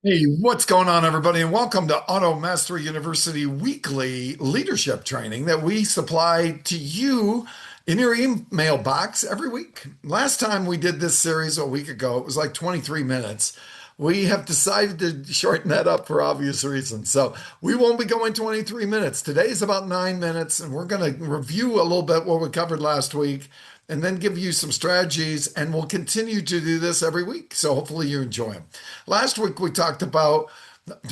Hey, what's going on, everybody? And welcome to Auto Mastery University weekly leadership training that we supply to you in your email box every week. Last time we did this series a week ago, it was like 23 minutes. We have decided to shorten that up for obvious reasons. So we won't be going 23 minutes. Today is about 9 minutes, and we're going to review a little bit what we covered last week and then give you some strategies. And we'll continue to do this every week. So hopefully you enjoy them. Last week we talked about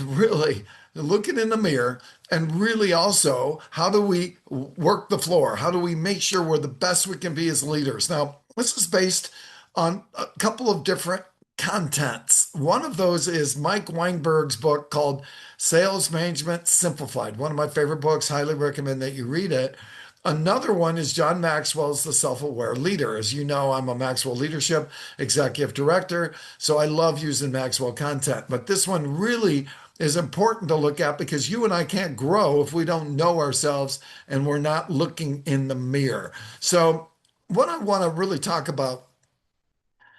really looking in the mirror and really also how do we work the floor? How do we make sure we're the best we can be as leaders? Now, this is based on a couple of different contents. One of those is Mike Weinberg's book called Sales Management Simplified. One of my favorite books. Highly recommend that you read it. Another one is John Maxwell's The Self-Aware Leader. As you know, I'm a Maxwell Leadership Executive Director, so I love using Maxwell content. But this one really is important to look at because you and I can't grow if we don't know ourselves and we're not looking in the mirror. So, what I want to really talk about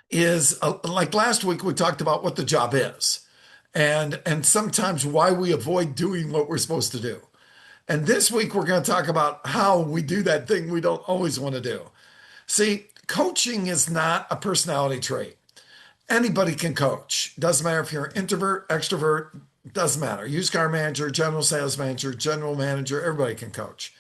is like last week, we talked about what the job is and sometimes why we avoid doing what we're supposed to do. And this week, we're going to talk about how we do that thing we don't always want to do. See, coaching is not a personality trait. Anybody can coach. Doesn't matter if you're an introvert, extrovert, doesn't matter. Used car manager, general sales manager, general manager, everybody can coach.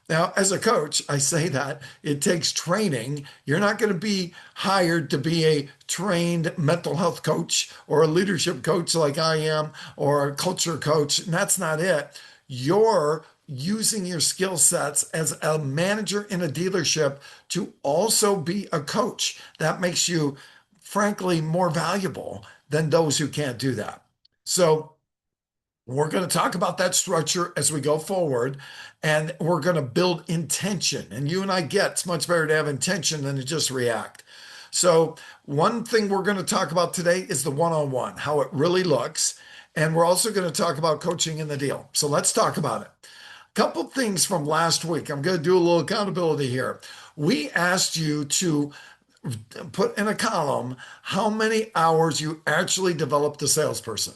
Now, as a coach, I say that it takes training. You're not going to be hired to be a trained mental health coach or a leadership coach like I am or a culture coach. And that's not it. You're using your skill sets as a manager in a dealership to also be a coach. That makes you, frankly, more valuable than those who can't do that. So, we're going to talk about that structure as we go forward, and we're going to build intention. And you and I get it's much better to have intention than to just react. So, one thing we're going to talk about today is the one on one, how it really looks. And we're also going to talk about coaching in the deal. So, let's talk about it. Couple things from last week. I'm going to do a little accountability here. We asked you to put in a column how many hours you actually developed a salesperson.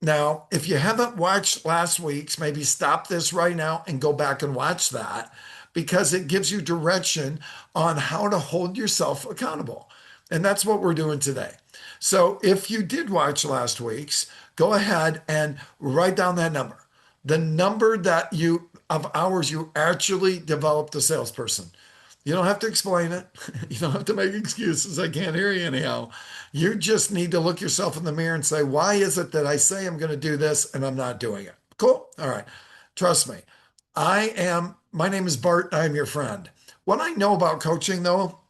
Now, if you haven't watched last week's, maybe stop this right now and go back and watch that because it gives you direction on how to hold yourself accountable. And that's what we're doing today. So if you did watch last week's, go ahead and write down that number. The number that you of hours you actually developed a salesperson. You don't have to explain it. You don't have to make excuses. I can't hear you anyhow. You just need to look yourself in the mirror and say, why is it that I say I'm going to do this and I'm not doing it? Cool. All right. Trust me. My name is Bart. I'm your friend. What I know about coaching, though,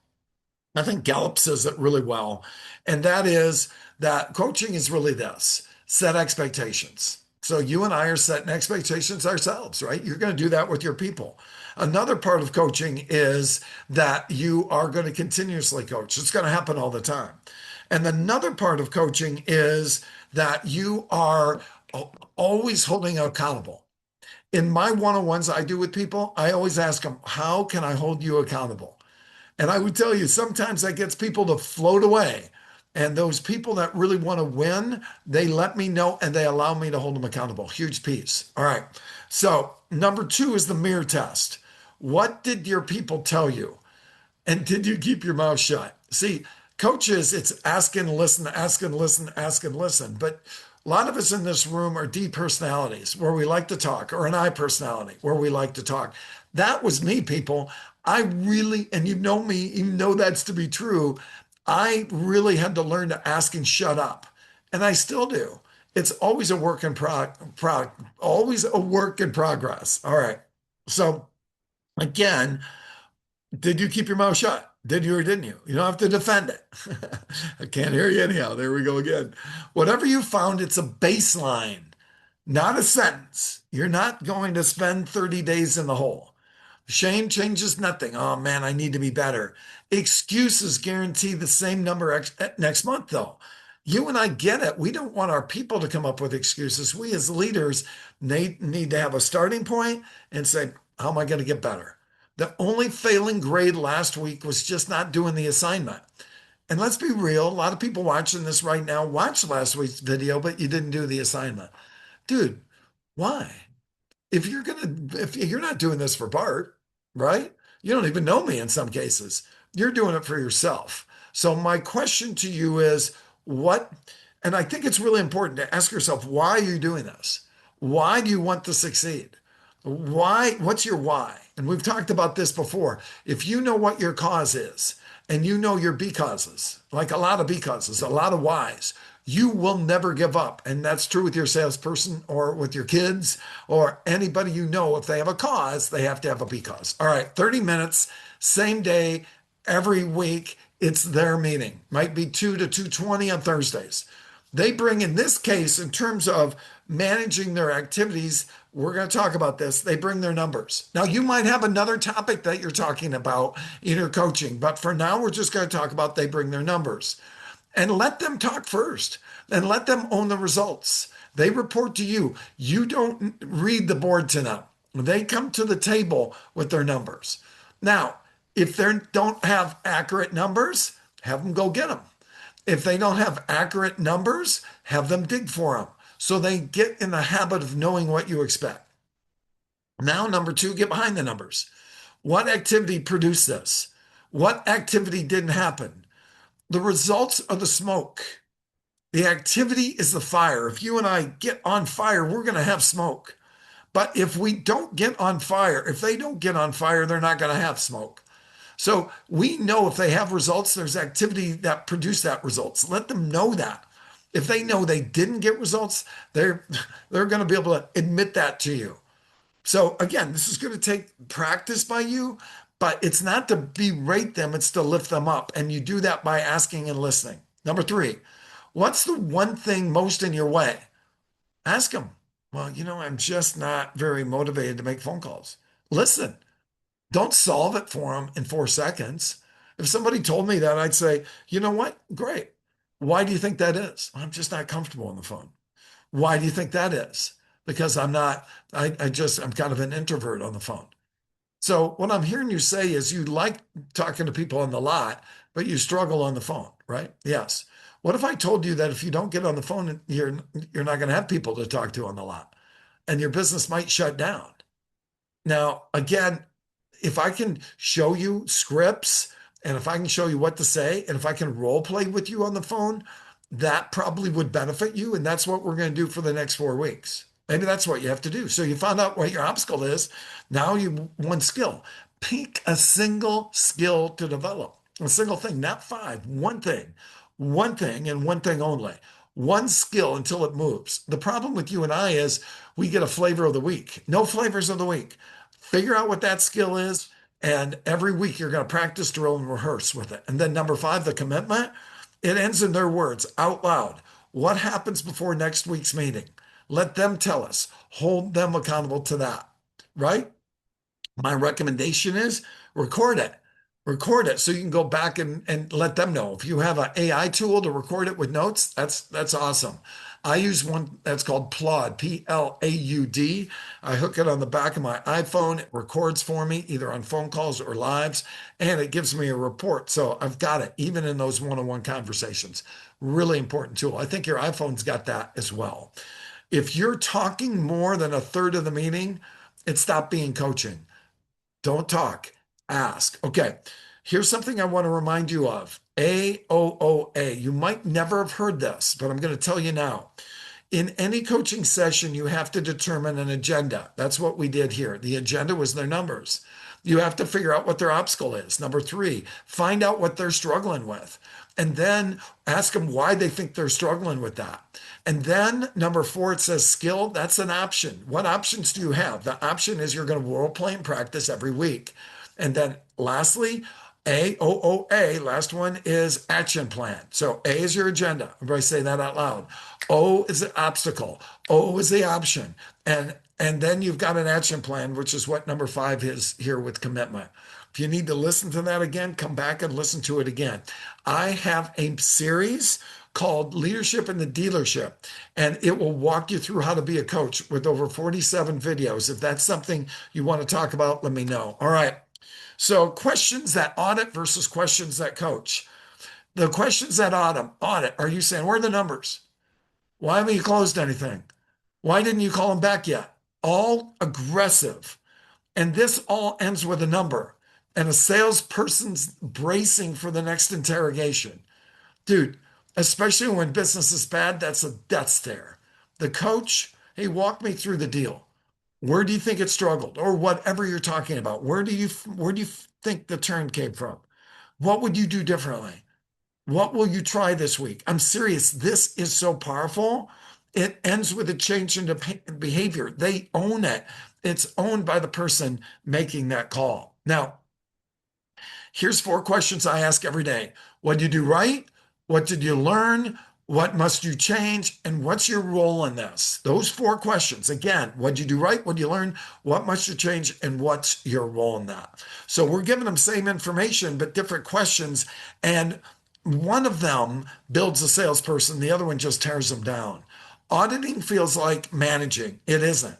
I think Gallup says it really well. And that is that coaching is really this: set expectations. So you and I are setting expectations ourselves, right? You're going to do that with your people. Another part of coaching is that you are going to continuously coach. It's going to happen all the time. And another part of coaching is that you are always holding accountable. In my one-on-ones I do with people, I always ask them, how can I hold you accountable? And I would tell you, sometimes that gets people to float away. And those people that really want to win, they let me know and they allow me to hold them accountable. Huge piece. All right. So, number two is the mirror test. What did your people tell you? And did you keep your mouth shut? See, coaches, it's ask and listen, ask and listen, ask and listen. But a lot of us in this room are D personalities where we like to talk, or an I personality where we like to talk. That was me, people. I really, and you know me, you know that's to be true. I really had to learn to ask and shut up. And I still do. It's always a work in always a work in progress. All right. So again, did you keep your mouth shut? Did you or didn't you? You don't have to defend it. I can't hear you anyhow. There we go again. Whatever you found, it's a baseline, not a sentence. You're not going to spend 30 days in the hole. Shame changes nothing. Oh man, I need to be better. Excuses guarantee the same number next month, though. You and I get it. We don't want our people to come up with excuses. We as leaders need to have a starting point and say, how am I going to get better? The only failing grade last week was just not doing the assignment. And let's be real, a lot of people watching this right now watched last week's video, but you didn't do the assignment. Dude, why? If you're not doing this for Bart, right? You don't even know me in some cases. You're doing it for yourself. So my question to you is what, and I think it's really important to ask yourself, why are you doing this? Why do you want to succeed? Why, what's your why? And we've talked about this before. If you know what your cause is and you know your becauses, like a lot of becauses, a lot of whys, you will never give up. And that's true with your salesperson or with your kids or anybody you know. If they have a cause, they have to have a because. All right, 30 minutes, same day, every week. It's their meeting. Might be 2 to 2:20 on Thursdays. They bring, in this case, in terms of managing their activities, we're going to talk about this. They bring their numbers. Now, you might have another topic that you're talking about in your coaching, but for now, we're just going to talk about they bring their numbers and let them talk first and let them own the results. They report to you. You don't read the board to them. They come to the table with their numbers. Now, if they don't have accurate numbers, have them go get them. If they don't have accurate numbers, have them dig for them so they get in the habit of knowing what you expect. Now, number two, get behind the numbers. What activity produced this? What activity didn't happen? The results are the smoke. The activity is the fire. If you and I get on fire, we're going to have smoke. But if we don't get on fire, if they don't get on fire, they're not going to have smoke. So we know if they have results, there's activity that produced that results. Let them know that. If they know they didn't get results, they're going to be able to admit that to you. So again, this is going to take practice by you, but it's not to berate them, it's to lift them up. And you do that by asking and listening. Number three, what's the one thing most in your way? Ask them. Well, I'm just not very motivated to make phone calls. Listen, don't solve it for them in 4 seconds. If somebody told me that, I'd say, you know what? Great. Why do you think that is? I'm just not comfortable on the phone. Why do you think that is? Because I'm not, I'm kind of an introvert on the phone. So what I'm hearing you say is you like talking to people on the lot, but you struggle on the phone, right? Yes. What if I told you that if you don't get on the phone, you're not going to have people to talk to on the lot and your business might shut down? Now, again, if I can show you scripts and if I can show you what to say and if I can role play with you on the phone, that probably would benefit you. And that's what we're going to do for the next 4 weeks. Maybe that's what you have to do. So you found out what your obstacle is. Now you one skill. Pick a single skill to develop. A single thing, not five. One thing, and one thing only. One skill until it moves. The problem with you and I is we get a flavor of the week. No flavors of the week. Figure out what that skill is. And every week you're going to practice, drill, and rehearse with it. And then number five, the commitment. It ends in their words out loud. What happens before next week's meeting? Let them tell us. Hold them accountable to that, right? My recommendation is record it. Record it so you can go back and let them know. If you have an AI tool to record it with notes, that's awesome. I use one that's called Plaud, Plaud. I hook it on the back of my iPhone. It records for me either on phone calls or lives, and it gives me a report. So I've got it even in those one-on-one conversations. Really important tool. I think your iPhone's got that as well. If you're talking more than a third of the meeting, it stopped being coaching. Don't talk, ask. Okay, here's something I want to remind you of. AOOA. You might never have heard this, but I'm going to tell you now. In any coaching session, you have to determine an agenda. That's what we did here. The agenda was their numbers. You have to figure out what their obstacle is. Number three, find out what they're struggling with. And then ask them why they think they're struggling with that. And then number four, it says skill. That's an option. What options do you have? The option is you're going to role play and practice every week. And then lastly, AOOA, last one is action plan. So A is your agenda. Everybody say that out loud. O is the obstacle. O is the option. And then you've got an action plan, which is what number five is here with commitment. If you need to listen to that again, come back and listen to it again. I have a series called Leadership in the Dealership, and it will walk you through how to be a coach with over 47 videos. If that's something you want to talk about, let me know. All right. So questions that audit versus questions that coach. The questions that audit, are you saying, where are the numbers? Why haven't you closed anything? Why didn't you call them back yet? All aggressive. And this all ends with a number and a salesperson's bracing for the next interrogation. Dude, especially when business is bad, that's a death stare. The coach, hey, walk me through the deal. Where do you think it struggled? Or whatever you're talking about. Where do you think the turn came from? What would you do differently? What will you try this week? I'm serious. This is so powerful. It ends with a change in behavior. They own it. It's owned by the person making that call. Now, here's four questions I ask every day. What did you do right? What did you learn? What must you change? And what's your role in this? Those four questions. Again, what did you do right? What did you learn? What must you change? And what's your role in that? So we're giving them same information, but different questions. And one of them builds a salesperson, the other one just tears them down. Auditing feels like managing. It isn't.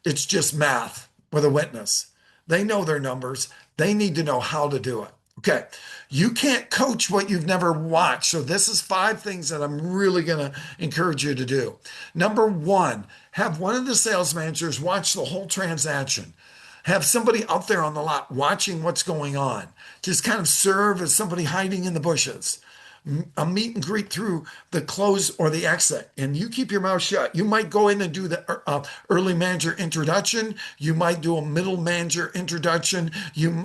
It's just math with a witness. They know their numbers. They need to know how to do it. Okay. You can't coach what you've never watched. So this is five things that I'm really going to encourage you to do. Number one, have one of the sales managers watch the whole transaction. Have somebody out there on the lot watching what's going on. Just kind of serve as somebody hiding in the bushes. A meet and greet through the close or the exit, and you keep your mouth shut. You might go in and do the early manager introduction. You might do a middle manager introduction.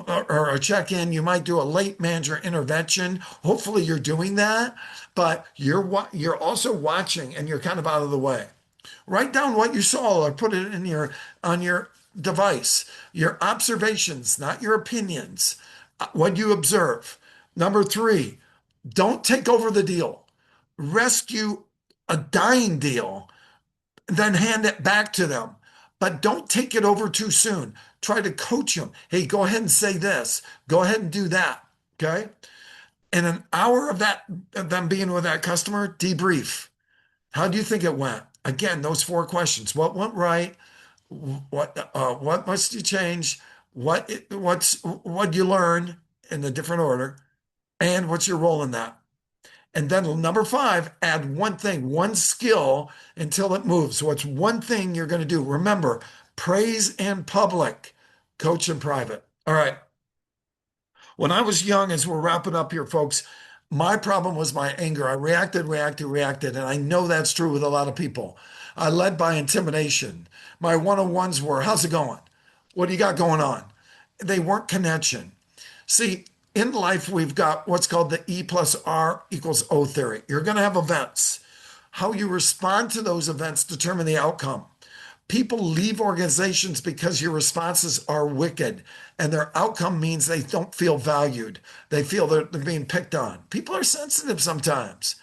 Or a check-in. You might do a late manager intervention. Hopefully, you're doing that, but you're also watching, and you're kind of out of the way. Write down what you saw or put it in your on your device. Your observations, not your opinions. What you observe. Number three, don't take over the deal. Rescue a dying deal, then hand it back to them. But don't take it over too soon. Try to coach them. Hey, go ahead and say this. Go ahead and do that. Okay. In an hour of them being with that customer, debrief. How do you think it went? Again, those four questions. What went right? What must you change? What you learn in the different order? And what's your role in that? And then number five, add one thing, one skill until it moves. So what's one thing you're going to do? Remember, praise in public, coach in private. All right. When I was young, as we're wrapping up here, folks, my problem was my anger. I reacted. And I know that's true with a lot of people. I led by intimidation. My one-on-ones were, how's it going? What do you got going on? They weren't connection. See, in life, we've got what's called the E plus R equals O theory. You're going to have events. How you respond to those events determine the outcome. People leave organizations because your responses are wicked, and their outcome means they don't feel valued. They feel they're being picked on. People are sensitive sometimes.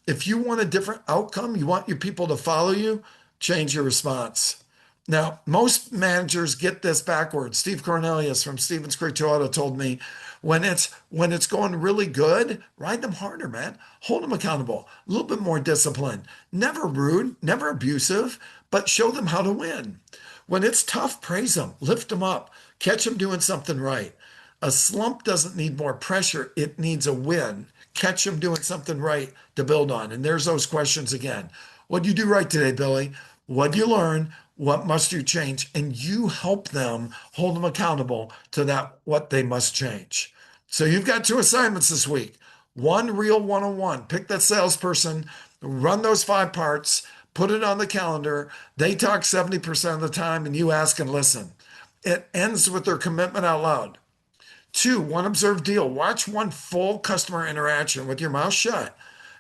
If you want a different outcome, you want your people to follow you, change your response. Now, most managers get this backwards. Steve Cornelius from Stevens Creek Toyota told me when it's going really good, ride them harder, man. Hold them accountable. A little bit more discipline. Never rude, never abusive, but show them how to win. When it's tough, praise them, lift them up, catch them doing something right. A slump doesn't need more pressure, it needs a win. Catch them doing something right to build on. And there's those questions again. What do you do right today, Billy? What do you learn? What must you change? And you help them, hold them accountable to that, what they must change. So you've got two assignments this week. One real one-on-one. Pick that salesperson, run those five parts, put it on the calendar. They talk 70% of the time, and you ask and listen. It ends with their commitment out loud. Two, one observed deal. Watch one full customer interaction with your mouth shut.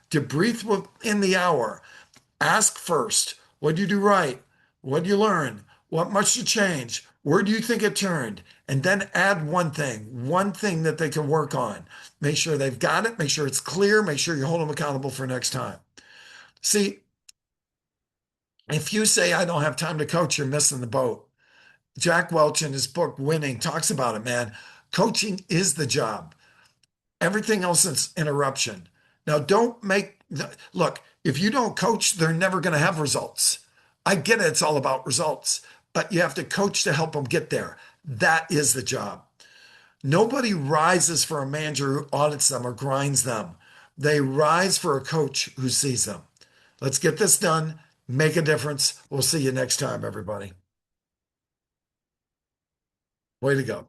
Debrief within the hour. Ask first, what do you do right? What do you learn? What must you change? Where do you think it turned? And then add one thing that they can work on. Make sure they've got it. Make sure it's clear. Make sure you hold them accountable for next time. See, if you say, I don't have time to coach, you're missing the boat. Jack Welch in his book, Winning, talks about it, man. Coaching is the job. Everything else is interruption. Now, look, if you don't coach, they're never going to have results. I get it. It's all about results, but you have to coach to help them get there. That is the job. Nobody rises for a manager who audits them or grinds them. They rise for a coach who sees them. Let's get this done. Make a difference. We'll see you next time, everybody. Way to go.